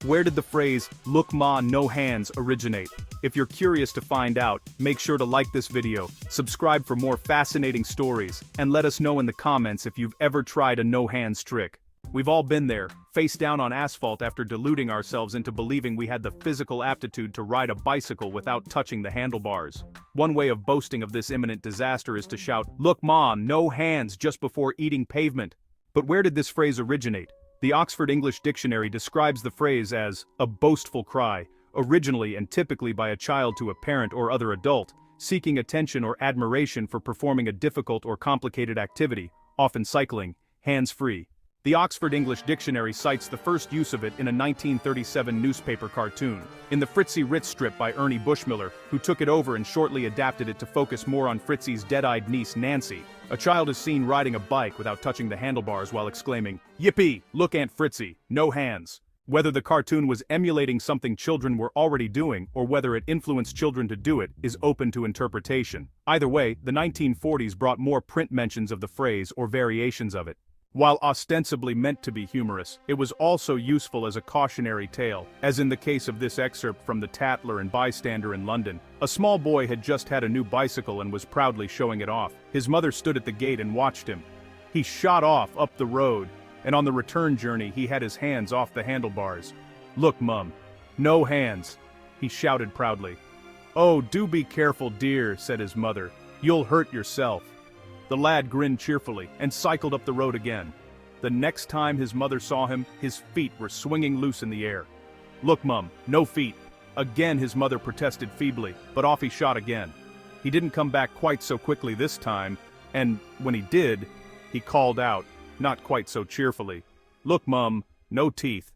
Where did the phrase, "Look ma, no hands," originate? If you're curious to find out, make sure to like this video, subscribe for more fascinating stories, and let us know in the comments if you've ever tried a no-hands trick. We've all been there, face down on asphalt after deluding ourselves into believing we had the physical aptitude to ride a bicycle without touching the handlebars. One way of boasting of this imminent disaster is to shout, "Look ma, no hands," just before eating pavement. But where did this phrase originate? The Oxford English Dictionary describes the phrase as a boastful cry, originally and typically by a child to a parent or other adult, seeking attention or admiration for performing a difficult or complicated activity, often cycling, hands-free. The Oxford English Dictionary cites the first use of it in a 1937 newspaper cartoon, in the Fritzy Ritz strip by Ernie Bushmiller, who took it over and shortly adapted it to focus more on Fritzy's dead-eyed niece Nancy. A child is seen riding a bike without touching the handlebars while exclaiming, "Yippee! Look Aunt Fritzy, no hands." Whether the cartoon was emulating something children were already doing or whether it influenced children to do it is open to interpretation. Either way, the 1940s brought more print mentions of the phrase or variations of it. While ostensibly meant to be humorous, it was also useful as a cautionary tale, as in the case of this excerpt from the Tatler and Bystander in London. A small boy had just had a new bicycle and was proudly showing it off. His mother stood at the gate and watched him. He shot off up the road, and on the return journey he had his hands off the handlebars. "Look, Mum, no hands," he shouted proudly. "Oh, do be careful, dear," said his mother. "You'll hurt yourself." The lad grinned cheerfully and cycled up the road again. The next time his mother saw him, his feet were swinging loose in the air. "Look, Mum, no feet." Again his mother protested feebly, but off he shot again. He didn't come back quite so quickly this time, and when he did, he called out, not quite so cheerfully, "Look, Mum, no teeth."